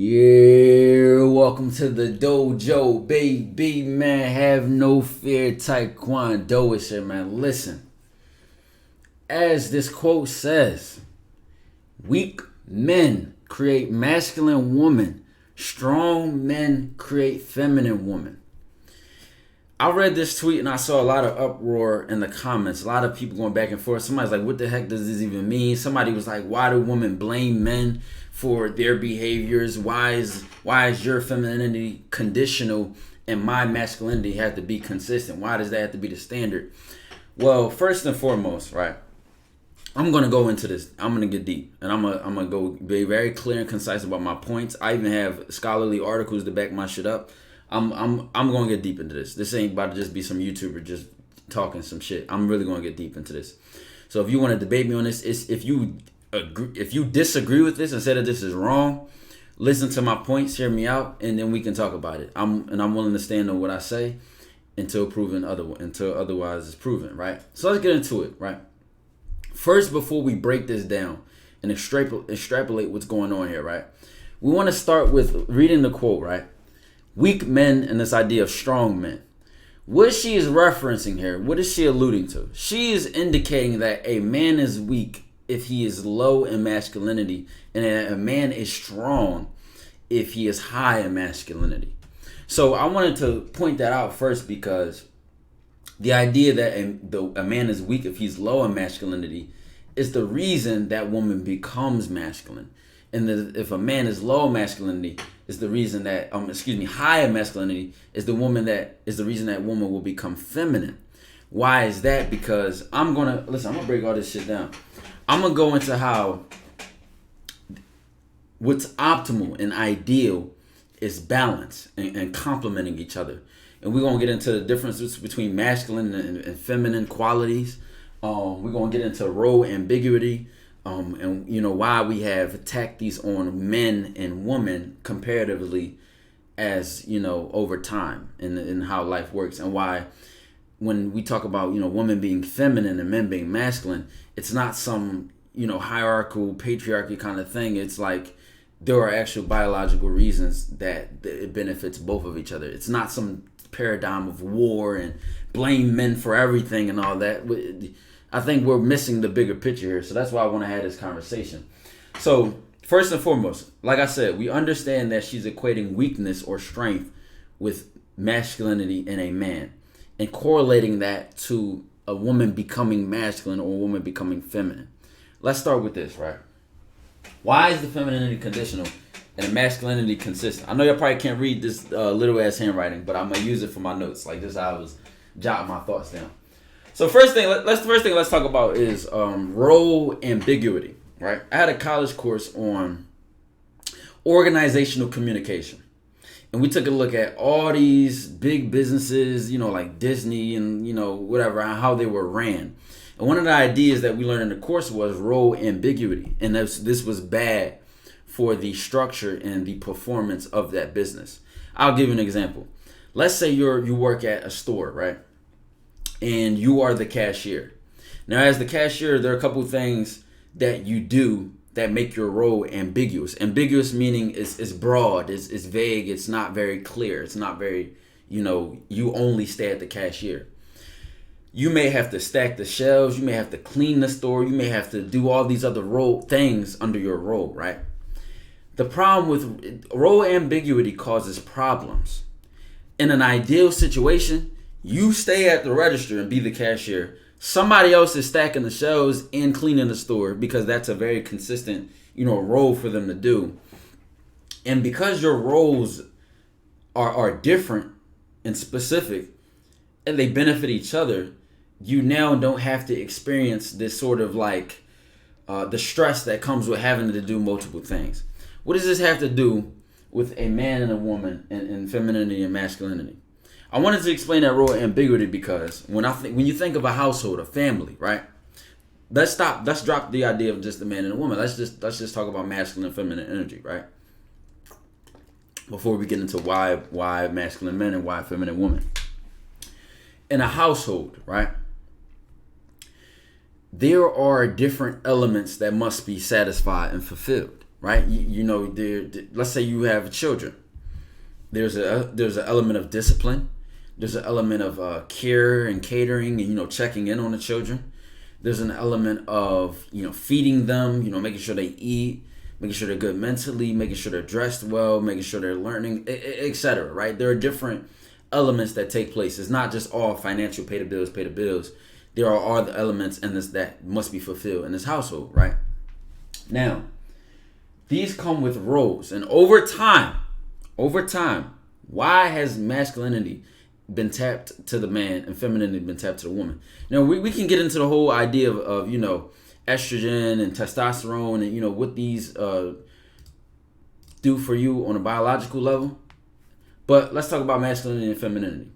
Yeah, welcome to the dojo, baby, man. Have no fear, TyKwonDoe is here, man. Listen, as this quote says, weak men create masculine women, strong men create feminine women. I read this tweet and I saw a lot of uproar in the comments. A lot of people going back and forth. Somebody's like, what the heck does this even mean? Somebody was like, why do women blame men for their behaviors? Why is your femininity conditional and my masculinity have to be consistent? Why does that have to be the standard? Well, first and foremost, right, I'm going to go into this. I'm going to get deep. And I'm gonna go be very clear and concise about my points. I even have scholarly articles to back my shit up. I'm going to get deep into this. This ain't about to just be some YouTuber just talking some shit. I'm really going to get deep into this. So if you want to debate me on this, if you disagree with this and say that this is wrong, listen to my points, hear me out, and then we can talk about it. I'm willing to stand on what I say until otherwise is proven, right? So let's get into it, right? First, before we break this down and extrapolate what's going on here, right? We want to start with reading the quote, right? Weak men and this idea of strong men. What she is referencing here, what is she alluding to? She is indicating that a man is weak if he is low in masculinity, and a man is strong if he is high in masculinity. So I wanted to point that out first because the idea that a man is weak if he's low in masculinity is the reason that woman becomes masculine. And if a man is low in masculinity, is the reason that high in masculinity is the reason that woman will become feminine. Why is that? Because I'm gonna break all this shit down. I'm gonna go into how what's optimal and ideal is balance and complementing each other. And we're gonna get into the differences between masculine and feminine qualities. We're gonna get into role ambiguity. And why we have attacked these on men and women comparatively as over time and how life works, and why when we talk about women being feminine and men being masculine, it's not some hierarchical patriarchy kind of thing. It's like there are actual biological reasons that it benefits both of each other. It's not some paradigm of war and blame men for everything and all that. I think we're missing the bigger picture here. So that's why I want to have this conversation. So first and foremost, like I said, we understand that she's equating weakness or strength with masculinity in a man and correlating that to a woman becoming masculine or a woman becoming feminine. Let's start with this, right? Why is the femininity conditional and the masculinity consistent? I know y'all probably can't read this little ass handwriting, but I'm going to use it for my notes. Like this, I was jotting my thoughts down. So let's talk about is role ambiguity, right? I had a college course on organizational communication, and we took a look at all these big businesses, like Disney and whatever, and how they were ran. And one of the ideas that we learned in the course was role ambiguity, and this was bad for the structure and the performance of that business. I'll give you an example. Let's say you work at a store, right? And you are the cashier. Now, as the cashier, there are a couple of things that you do that make your role ambiguous. Ambiguous meaning it's broad, it's vague, it's not very clear. It's not very, you only stay at the cashier. You may have to stack the shelves, you may have to clean the store, you may have to do all these other things under your role, right? The problem with role ambiguity causes problems. In an ideal situation, you stay at the register and be the cashier. Somebody else is stacking the shelves and cleaning the store because that's a very consistent, role for them to do. And because your roles are different and specific and they benefit each other, you now don't have to experience this sort of like the stress that comes with having to do multiple things. What does this have to do with a man and a woman and femininity and masculinity? I wanted to explain that role ambiguity because when you think of a household, a family, right? Let's drop the idea of just a man and a woman. Let's just talk about masculine and feminine energy, right? Before we get into why masculine men and why feminine women. In a household, right? There are different elements that must be satisfied and fulfilled. right? Let's say you have children. There's an element of discipline. There's an element of care and catering and checking in on the children. There's an element of feeding them, making sure they eat, making sure they're good mentally, making sure they're dressed well, making sure they're learning, etc. Right? There are different elements that take place. It's not just all financial, pay the bills, pay the bills. There are all the elements in this that must be fulfilled in this household, right? Now, these come with roles, and over time, why has masculinity been tapped to the man and femininity been tapped to the woman? Now, we can get into the whole idea of estrogen and testosterone and what these do for you on a biological level. But let's talk about masculinity and femininity.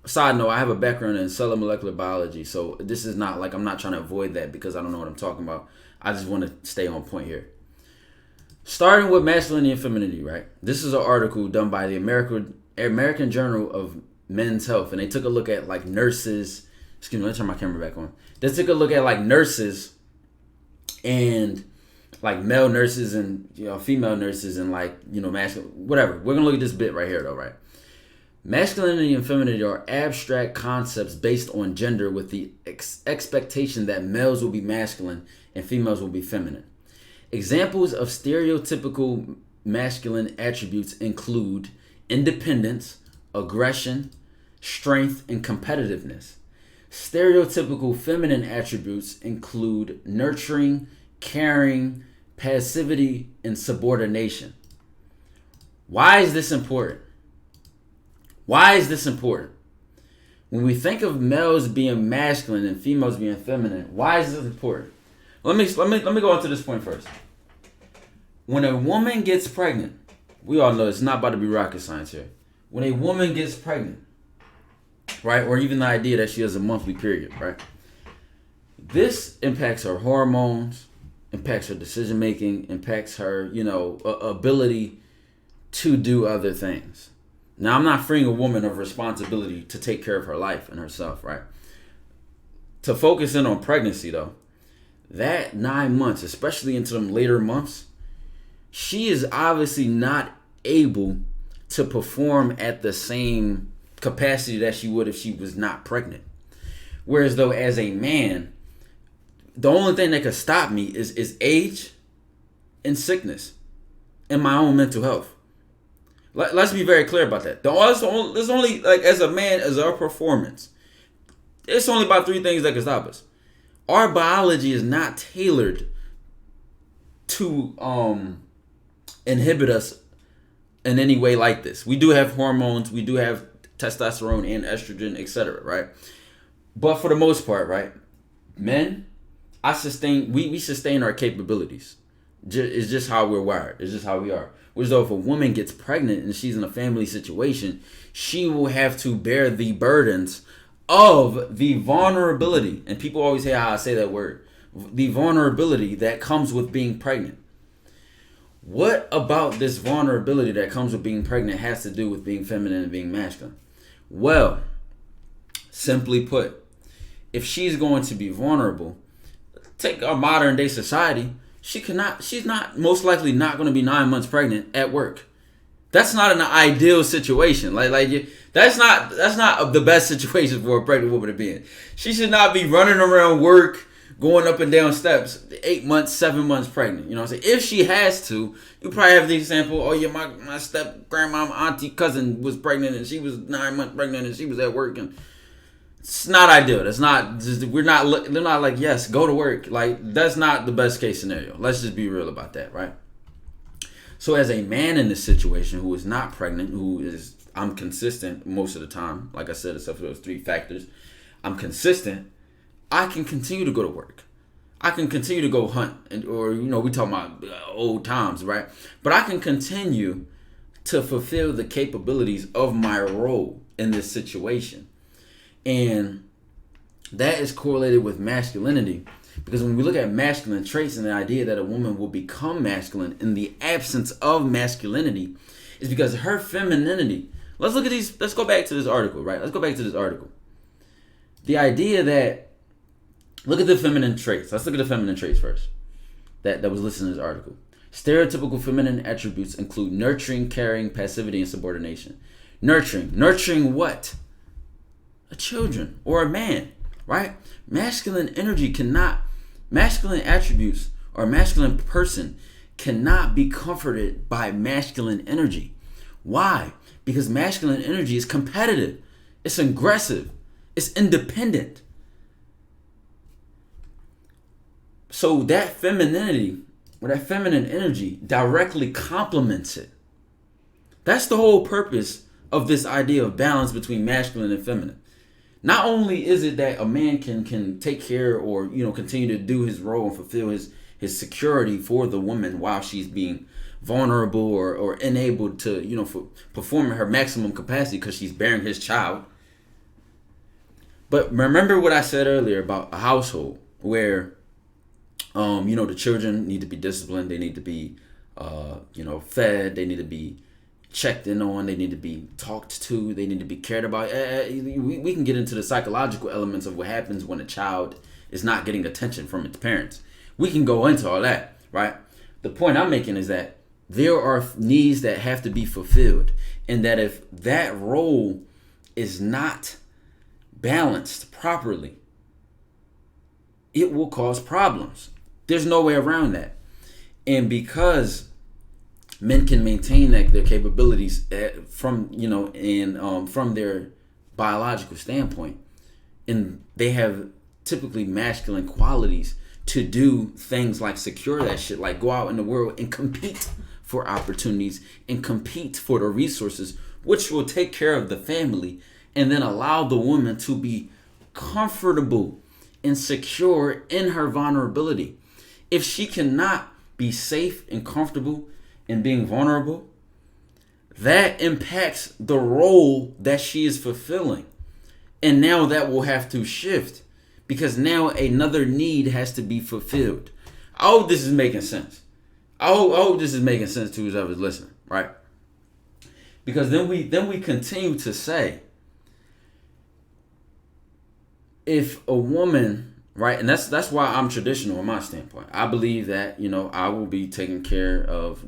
Side note, I have a background in cellular molecular biology, so this is not like I'm not trying to avoid that because I don't know what I'm talking about. I just want to stay on point here. Starting with masculinity and femininity, right? This is an article done by the American Journal of Men's Health, and they took a look at like nurses. Excuse me, let me turn my camera back on. They took a look at like nurses and like male nurses and female nurses and masculine, whatever. We're gonna look at this bit right here though, right? Masculinity and femininity are abstract concepts based on gender with the expectation that males will be masculine and females will be feminine. Examples of stereotypical masculine attributes include independence, aggression, strength, and competitiveness. Stereotypical feminine attributes include nurturing, caring, passivity, and subordination. Why is this important? When we think of males being masculine and females being feminine, why is this important? Let me go on to this point first. When a woman gets pregnant, we all know it's not about to be rocket science here. When a woman gets pregnant, right, or even the idea that she has a monthly period, right, this impacts her hormones, impacts her decision making, impacts her, ability to do other things. Now, I'm not freeing a woman of responsibility to take care of her life and herself, right? To focus in on pregnancy, though, that 9 months, especially into them later months, she is obviously not able to perform at the same capacity that she would if she was not pregnant. Whereas, though, as a man, the only thing that could stop me is age and sickness and my own mental health. Let's be very clear about that. There's only, like, as a man, as our performance, it's only about 3 things that can stop us. Our biology is not tailored to inhibit us in any way like this. We do have hormones, we do have testosterone and estrogen, etc., right? But for the most part, right, men, we sustain our capabilities. It's just how we're wired. It's just how we are. Whereas though if a woman gets pregnant and she's in a family situation, she will have to bear the burdens of the vulnerability. And people always say how I say that word. The vulnerability that comes with being pregnant. What about this vulnerability that comes with being pregnant has to do with being feminine and being masculine? Well, simply put, if she's going to be vulnerable, take our modern day society, she's not most likely not going to be 9 months pregnant at work. That's not an ideal situation. That's not the best situation for a pregnant woman to be in. She should not be running around work, going up and down steps, 8 months, 7 months pregnant. You know what I'm saying? If she has to, you probably have the example, oh yeah, my step grandma, auntie, cousin was pregnant and she was 9 months pregnant and she was at work, and it's not ideal. That's not, they're not like, yes, go to work. Like, that's not the best case scenario. Let's just be real about that, right? So as a man in this situation who is not pregnant, I'm consistent most of the time, like I said, except for those 3 factors, I'm consistent, I can continue to go to work. I can continue to go hunt, or we talking about old times, right? But I can continue to fulfill the capabilities of my role in this situation. And that is correlated with masculinity, because when we look at masculine traits and the idea that a woman will become masculine in the absence of masculinity is because her femininity. Let's go back to this article, right? The idea that, look at the feminine traits. Let's look at the feminine traits first that was listed in this article. Stereotypical feminine attributes include nurturing, caring, passivity, and subordination. Nurturing what? A children or a man, right? Masculine attributes or a masculine person cannot be comforted by masculine energy. Why? Because masculine energy is competitive, it's aggressive, it's independent. So that femininity or that feminine energy directly complements it. That's the whole purpose of this idea of balance between masculine and feminine. Not only is it that a man can take care or continue to do his role and fulfill his security for the woman while she's being vulnerable or enabled to perform at her maximum capacity because she's bearing his child. But remember what I said earlier about a household where the children need to be disciplined, they need to be fed, they need to be checked in on, they need to be talked to, they need to be cared about. We can get into the psychological elements of what happens when a child is not getting attention from its parents. We can go into all that, right? The point I'm making is that there are needs that have to be fulfilled, and that if that role is not balanced properly, it will cause problems. There's no way around that. And because men can maintain their capabilities from their biological standpoint, and they have typically masculine qualities to do things like secure that shit, like go out in the world and compete for opportunities and compete for the resources, which will take care of the family and then allow the woman to be comfortable and secure in her vulnerability. If she cannot be safe and comfortable in being vulnerable, that impacts the role that she is fulfilling. And now that will have to shift because now another need has to be fulfilled. I hope this is making sense. I hope this is making sense to whoever's listening, right? Because then we continue to say, if a woman, right, and that's why I'm traditional in my standpoint. I believe that I will be taking care of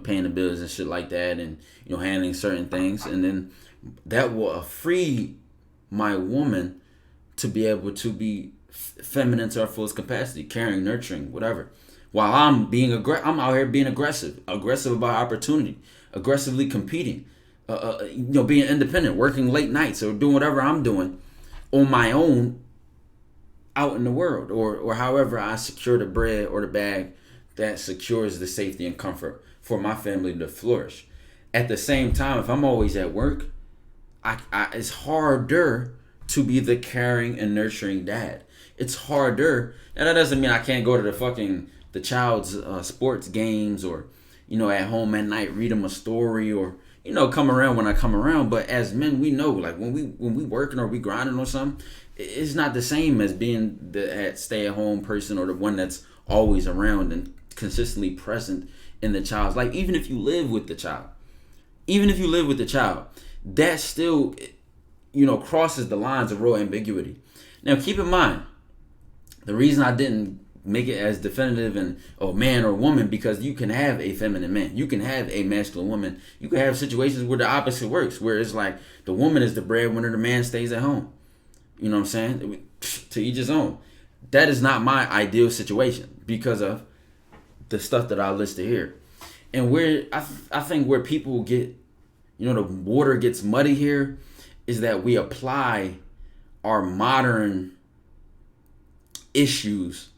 paying the bills and shit like that, and handling certain things, and then that will free my woman to be able to be feminine to her fullest capacity, caring, nurturing, whatever. While I'm I'm out here being aggressive about opportunity, aggressively competing, being independent, working late nights or doing whatever I'm doing on my own out in the world, or however I secure the bread or the bag that secures the safety and comfort for my family to flourish. At the same time, if I'm always at work, it's harder to be the caring and nurturing dad. It's harder. Now that doesn't mean I can't go to the child's sports games or at home at night read them a story or come around when I come around. But as men, we know like when we working or we grinding or something, it's not the same as being the stay-at-home person or the one that's always around and consistently present in the child's life. Even if you live with the child, that still crosses the lines of real ambiguity. Now keep in mind, the reason I didn't make it as definitive and man or woman, because you can have a feminine man, you can have a masculine woman, you can have situations where the opposite works, where it's like the woman is the breadwinner, the man stays at home. You know what I'm saying? To each his own. That is not my ideal situation because of the stuff that I listed here. And where I think where people get, the water gets muddy here is that we apply our modern issues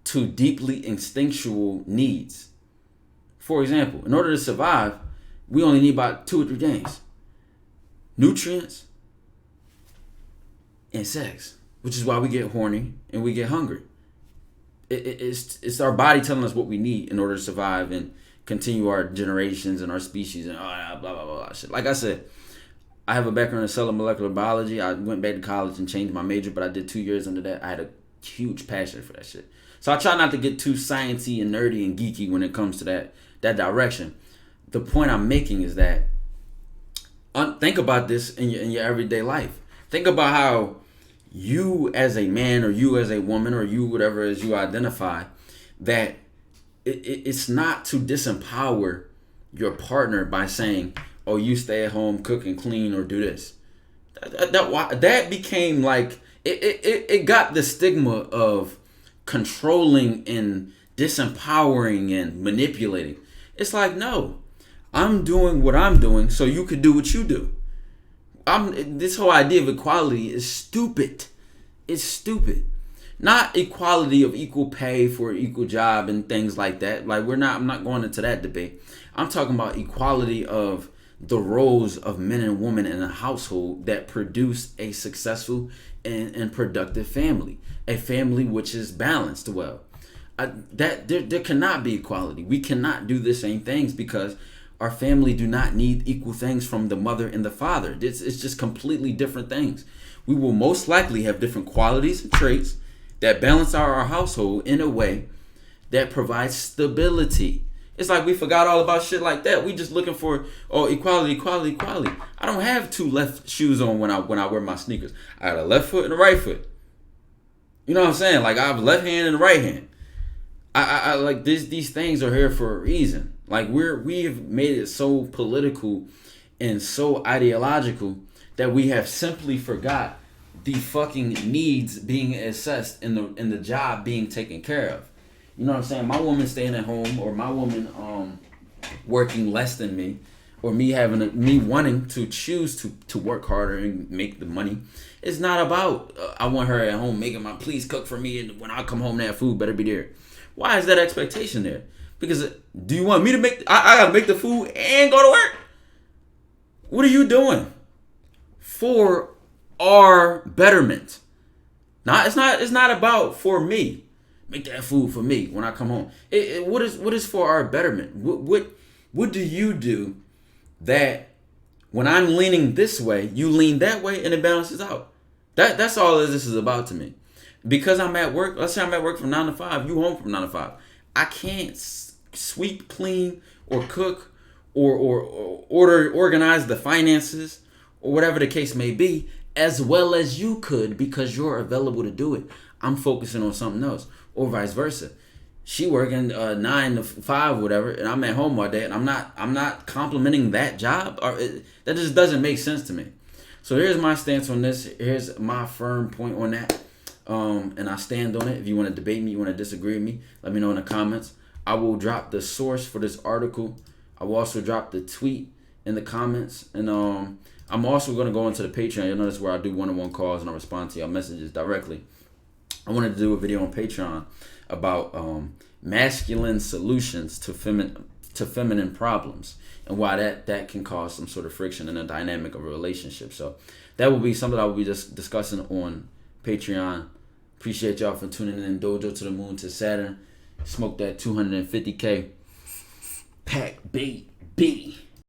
to deeply instinctual needs. For example, in order to survive, we only need about 2 or 3 things: nutrients and sex, which is why we get horny and we get hungry. It's our body telling us what we need in order to survive and continue our generations and our species and blah, blah, blah, blah, shit. Like I said, I have a background in cellular molecular biology. I went back to college and changed my major, but I did 2 years under that. I had a huge passion for that shit. So I try not to get too sciencey and nerdy and geeky when it comes to that direction. The point I'm making is that think about this in your everyday life. Think about how you as a man or you as a woman or you whatever as you identify, that it's not to disempower your partner by saying, "Oh, you stay at home, cook and clean, or do this." That became like it got the stigma of controlling and disempowering and manipulating. It's like, no, I'm doing what I'm doing so you could do what you do. This whole idea of equality is stupid. It's stupid. Not equality of equal pay for equal job and things like that. Like I'm not going into that debate. I'm talking about equality of the roles of men and women in a household that produce a successful and productive family. A family which is balanced well. There cannot be equality. We cannot do the same things because our family do not need equal things from the mother and the father. It's just completely different things. We will most likely have different qualities and traits that balance our household in a way that provides stability. It's like we forgot all about shit like that. We just looking for equality. I don't have two left shoes on when I wear my sneakers. I got a left foot and a right foot. You know what I'm saying? Like I have a left hand and a right hand. I like these things are here for a reason. Like we've made it so political and so ideological that we have simply forgot the fucking needs being assessed in the job being taken care of. You know what I'm saying? My woman staying at home, or my woman working less than me, or me wanting to choose to work harder and make the money. It's not about I want her at home making please cook for me, and when I come home that food better be there. Why is that expectation there? Because do you want me to I gotta make the food and go to work? What are you doing for our betterment? It's not about for me. Make that food for me when I come home. What is for our betterment? What do you do that when I'm leaning this way, you lean that way, and it balances out? That's all this is about to me. Because I'm at work. Let's say I'm at work from 9 to 5. You home from 9 to 5. I can't sweep, clean, or cook, or organize the finances, or whatever the case may be, as well as you could because you're available to do it. I'm focusing on something else, or vice versa. She working 9 to 5, whatever, and I'm at home all day, and I'm not complimenting that job. That just doesn't make sense to me. So here's my stance on this. Here's my firm point on that, and I stand on it. If you want to debate me, you want to disagree with me, let me know in the comments. I will drop the source for this article. I will also drop the tweet in the comments, and I'm also going to go into the Patreon. You'll notice where I do one-on-one calls and I respond to your messages directly. I wanted to do a video on Patreon about masculine solutions to feminine problems, and why that can cause some sort of friction in the dynamic of a relationship. So that will be something I will be just discussing on Patreon. Appreciate y'all for tuning in. Dojo to the moon to Saturn. Smoke that 250K pack, baby.